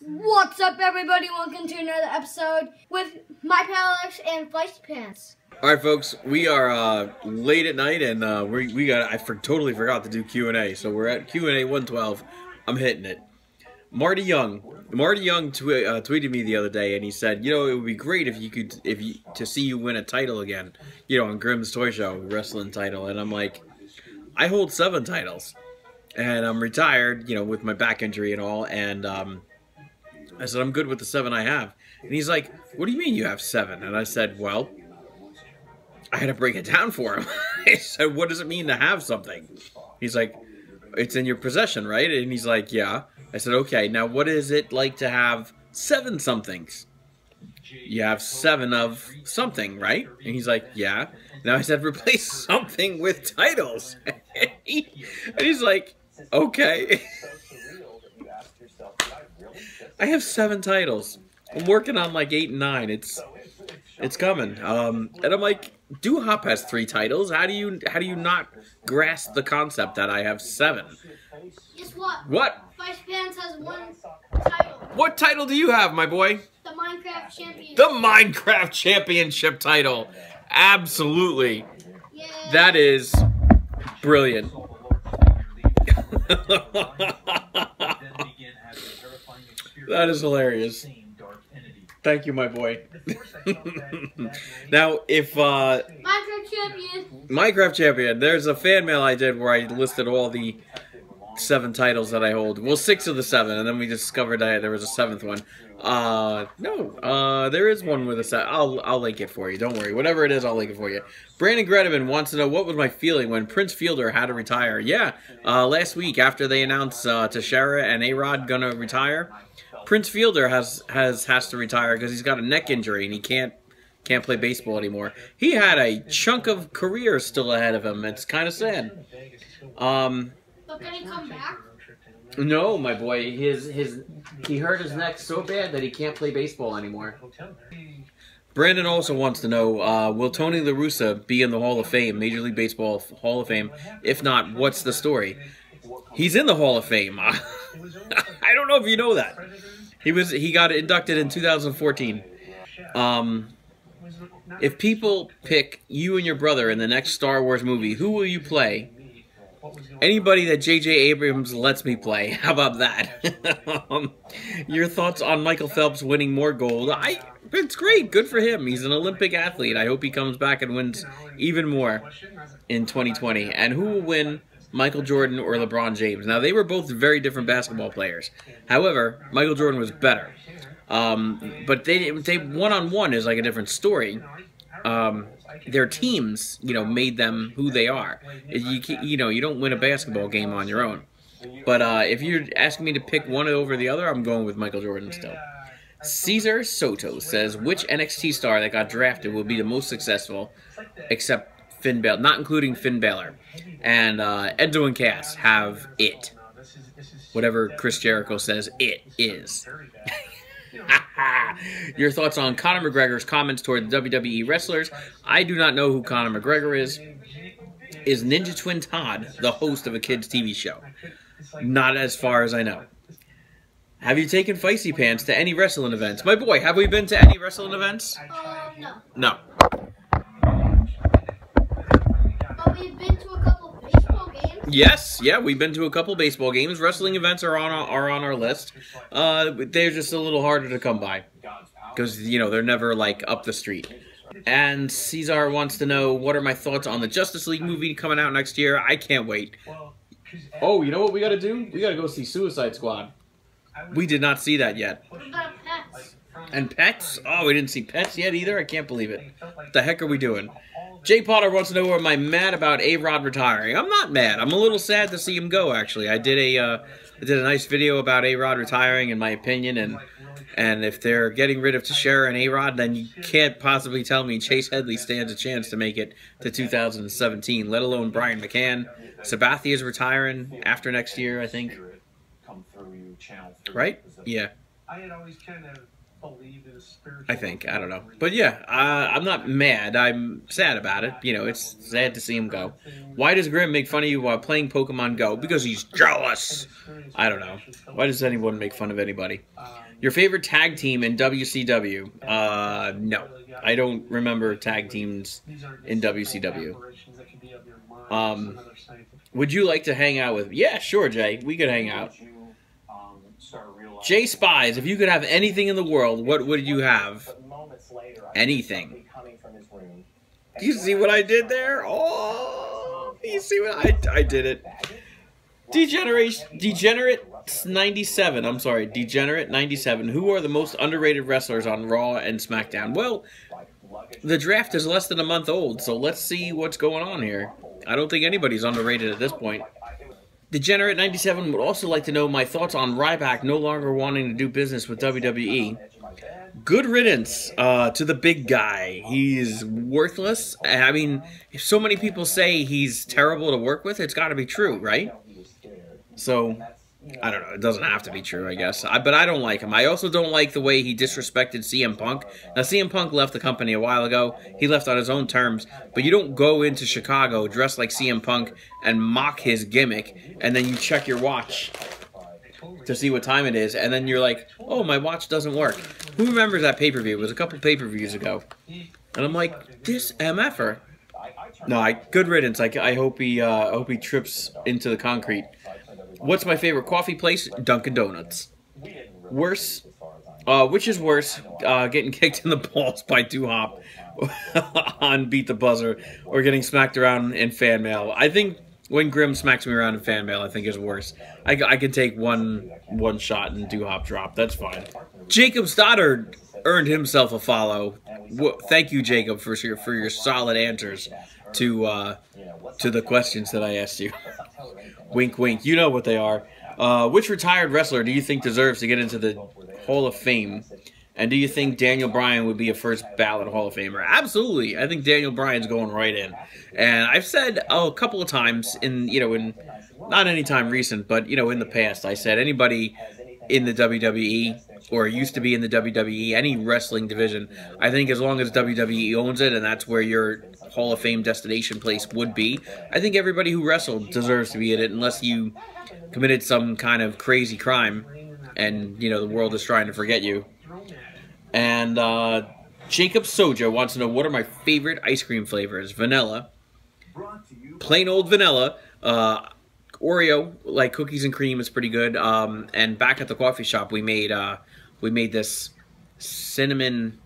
What's up, everybody? Welcome to another episode with my pal Alex and Feisty Pants. All right, folks, we are late at night, and totally forgot to do Q&A, so we're at Q&A 112. I'm hitting it. Marty Young tweeted me the other day, and he said, you know, it would be great to see you win a title again, you know, on Grimm's Toy Show, wrestling title. And I'm like, I hold 7 titles, and I'm retired, you know, with my back injury and all, and I said, I'm good with the 7 I have. And he's like, what do you mean you have 7? And I said, well, I had to break it down for him. I said, what does it mean to have something? He's like, it's in your possession, right? And he's like, yeah. I said, okay, now what is it like to have 7 somethings? You have 7 of something, right? And he's like, yeah. Now I said, replace something with titles. And he's like, okay. I have 7 titles. I'm working on like 8 and 9. It's coming. And I'm like, Hop has 3 titles. How do you not grasp the concept that I have 7? Guess what? What? Feisty Pants has 1 title. What title do you have, my boy? The Minecraft Championship. The Minecraft Championship title. Absolutely. Yeah. That is brilliant. That is hilarious. Thank you, my boy. Now, if Minecraft Champion, there's a fan mail I did where I listed all the 7 titles that I hold. Well, 6 of the 7, and then we discovered that there was a 7th one. There is one with a 7. I'll link it for you. Don't worry. Whatever it is, I'll link it for you. Brandon Gredeman wants to know, what was my feeling when Prince Fielder had to retire? Yeah, last week after they announced Teixeira and A-Rod gonna retire, Prince Fielder has to retire because he's got a neck injury and he can't play baseball anymore. He had a chunk of career still ahead of him. It's kind of sad. But can he come back? No, my boy. He hurt his neck so bad that he can't play baseball anymore. Brandon also wants to know, will Tony La Russa be in the Hall of Fame, Major League Baseball Hall of Fame? If not, what's the story? He's in the Hall of Fame. I don't know if you know that. He got inducted in 2014. If people pick you and your brother in the next Star Wars movie, who will you play? Anybody that J.J. Abrams lets me play. How about that? Your thoughts on Michael Phelps winning more gold? It's great. Good for him. He's an Olympic athlete. I hope he comes back and wins even more in 2020. And who will win, Michael Jordan or LeBron James? Now, they were both very different basketball players. However, Michael Jordan was better. But they one-on-one is like a different story. Their teams, you know, made them who they are. You don't win a basketball game on your own. But if you're asking me to pick one over the other, I'm going with Michael Jordan still. Cesar Soto says, which NXT star that got drafted will be the most successful, except Finn Balor, not including Finn Balor. And Enzo and Cass have it. Whatever Chris Jericho says it is. Your thoughts on Conor McGregor's comments toward the WWE wrestlers? I do not know who Conor McGregor is. Is Ninja Twin Todd the host of a kids' TV show? Not as far as I know. Have you taken Feisty Pants to any wrestling events? My boy, have we been to any wrestling events? No. No. But we've been to a couple of baseball games. Yes, yeah, we've been to a couple baseball games. Wrestling events are on our list. They're just a little harder to come by because, you know, they're never, like, up the street. And Cesar wants to know, what are my thoughts on the Justice League movie coming out next year? I can't wait. Oh, you know what we got to do? We got to go see Suicide Squad. We did not see that yet. What about Pets? And Pets? Oh, we didn't see Pets yet either? I can't believe it. What the heck are we doing? Jay Potter wants to know, am I mad about A-Rod retiring? I'm not mad. I'm a little sad to see him go, actually. I did a nice video about A-Rod retiring, in my opinion, and if they're getting rid of Teixeira and A-Rod, then you can't possibly tell me Chase Headley stands a chance to make it to 2017, let alone Brian McCann. Sabathia's retiring after next year, I think. Right? Yeah. I think. I don't know. But yeah, I'm not mad. I'm sad about it. You know, it's sad to see him go. Why does Grim make fun of you while playing Pokemon Go? Because he's jealous. I don't know. Why does anyone make fun of anybody? Your favorite tag team in WCW? No. I don't remember tag teams in WCW. Would you like to hang out with... Yeah, sure, Jay. We could hang out. Jay Spies, if you could have anything in the world, what would you have? Anything. Do you see what I did there? Oh, you see what I did it. Degenerate 97. I'm sorry, Degenerate 97. Who are the most underrated wrestlers on Raw and SmackDown? Well, the draft is less than a month old, so let's see what's going on here. I don't think anybody's underrated at this point. Degenerate 97 would also like to know my thoughts on Ryback no longer wanting to do business with WWE. Good riddance to the big guy. He's worthless. I mean, if so many people say he's terrible to work with, it's got to be true, right? So, I don't know. It doesn't have to be true, I guess. But I don't like him. I also don't like the way he disrespected CM Punk. Now, CM Punk left the company a while ago. He left on his own terms. But you don't go into Chicago dressed like CM Punk and mock his gimmick, and then you check your watch to see what time it is, and then you're like, oh, my watch doesn't work. Who remembers that pay-per-view? It was a couple pay-per-views ago. And I'm like, this MFer. No, good riddance. I hope he trips into the concrete. What's my favorite coffee place? Dunkin' Donuts. Worse? Which is worse? Getting kicked in the balls by Hop on Beat the Buzzer, or getting smacked around in fan mail. I think when Grim smacks me around in fan mail, I think is worse. I can take one shot and Hop drop. That's fine. Jacob Stoddard earned himself a follow. Thank you, Jacob, for your solid answers to the questions that I asked you. Wink, wink. You know what they are. Which retired wrestler do you think deserves to get into the Hall of Fame? And do you think Daniel Bryan would be a first ballot Hall of Famer? Absolutely. I think Daniel Bryan's going right in. And I've said a couple of times in not any time recent, but in the past, I said anybody in the WWE or used to be in the WWE, any wrestling division, I think as long as WWE owns it and that's where your Hall of Fame destination place would be, I think everybody who wrestled deserves to be in it unless you committed some kind of crazy crime and, the world is trying to forget you. And Jacob Soja wants to know, what are my favorite ice cream flavors? Vanilla. Plain old vanilla. Oreo, like cookies and cream, is pretty good. And back at the coffee shop, we made this cinnamon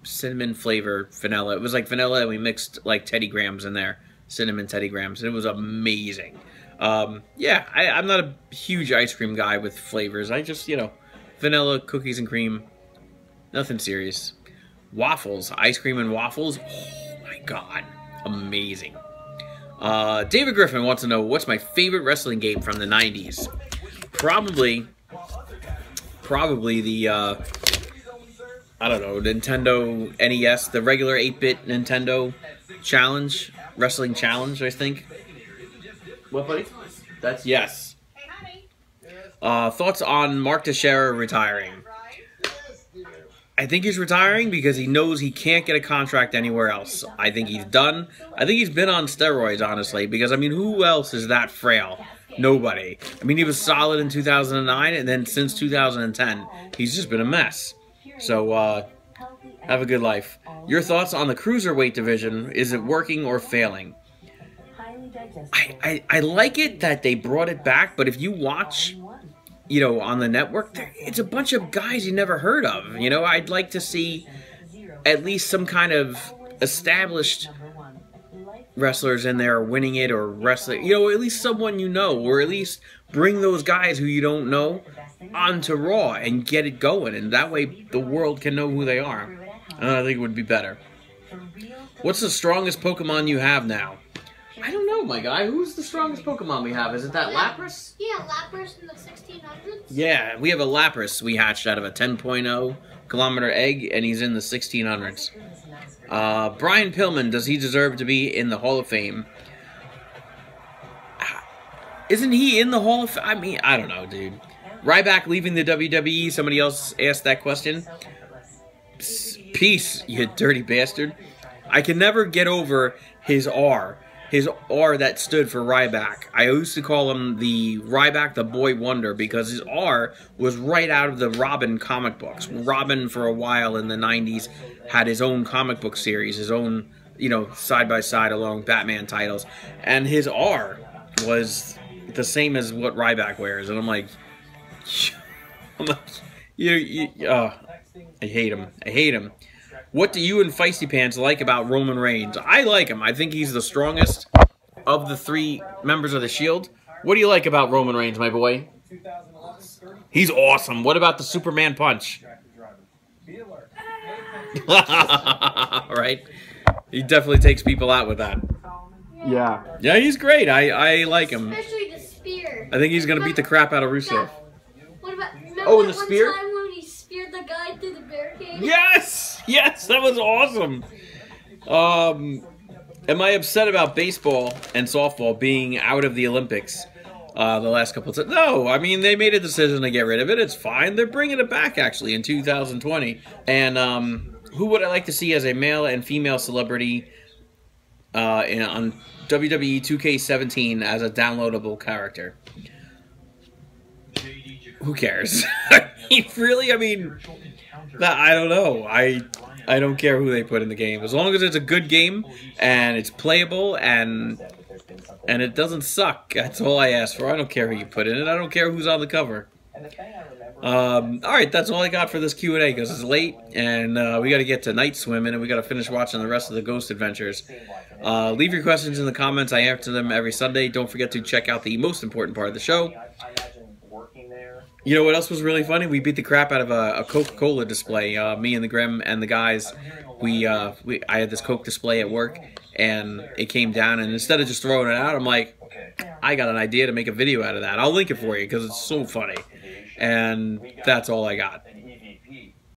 flavor vanilla. It was like vanilla, and we mixed like Teddy Grahams in there, cinnamon Teddy Grahams, and it was amazing. Yeah, I'm not a huge ice cream guy with flavors. I just vanilla, cookies and cream, nothing serious. Waffles, ice cream and waffles. Oh my god, amazing. David Griffin wants to know, what's my favorite wrestling game from the 90s? Probably the, I don't know, Nintendo NES, the regular 8-bit Nintendo challenge, wrestling challenge, I think. What, buddy? That's yes. Thoughts on Mark Teixeira retiring? I think he's retiring because he knows he can't get a contract anywhere else. I think he's done. I think he's been on steroids, honestly, because, I mean, who else is that frail? Nobody. I mean, he was solid in 2009, and then since 2010, he's just been a mess. So, have a good life. Your thoughts on the cruiserweight division? Is it working or failing? I like it that they brought it back, but if you watch, on the network, it's a bunch of guys you never heard of. I'd like to see at least some kind of established wrestlers in there winning it or wrestling. At least someone or at least bring those guys who you don't know onto Raw and get it going. And that way the world can know who they are. I think it would be better. What's the strongest Pokemon you have now? I don't know, my guy. Who's the strongest Pokemon we have? Is it that Lapras? Yeah, Lapras in the 1600s. Yeah, we have a Lapras we hatched out of a 10.0 kilometer egg, and he's in the 1600s. Brian Pillman, does he deserve to be in the Hall of Fame? Isn't he in the Hall of Fame? I mean, I don't know, dude. Ryback leaving the WWE. Somebody else asked that question. Peace, you dirty bastard. I can never get over his R. His R that stood for Ryback. I used to call him the Ryback the Boy Wonder because his R was right out of the Robin comic books. Robin, for a while in the 90s, had his own comic book series, his own, you know, side-by-side along Batman titles. And his R was the same as what Ryback wears. And I'm like, I hate him. I hate him. What do you and Feisty Pants like about Roman Reigns? I like him. I think he's the strongest of the 3 members of the Shield. What do you like about Roman Reigns, my boy? He's awesome. What about the Superman punch? Right? He definitely takes people out with that. Yeah. Yeah, he's great. I like him. Especially the spear. I think he's going to beat the crap out of Rusev. What about, Oh, and the spear? One time when he speared the guy through the barricade? Yes! Yes, that was awesome. Am I upset about baseball and softball being out of the Olympics the last couple of times? No, I mean, they made a decision to get rid of it. It's fine. They're bringing it back, actually, in 2020. And who would I like to see as a male and female celebrity on WWE 2K17 as a downloadable character? Who cares? Really? I mean, I don't know. I don't care who they put in the game. As long as it's a good game and it's playable and it doesn't suck. That's all I ask for. I don't care who you put in it. I don't care who's on the cover. Alright, that's all I got for this Q&A because it's late and we got to get to night swimming and we got to finish watching the rest of the Ghost Adventures. Leave your questions in the comments. I answer them every Sunday. Don't forget to check out the most important part of the show. You know what else was really funny? We beat the crap out of a Coca-Cola display. Me and the Grim and the guys, I had this Coke display at work, and it came down, and instead of just throwing it out, I'm like, I got an idea to make a video out of that. I'll link it for you because it's so funny. And that's all I got.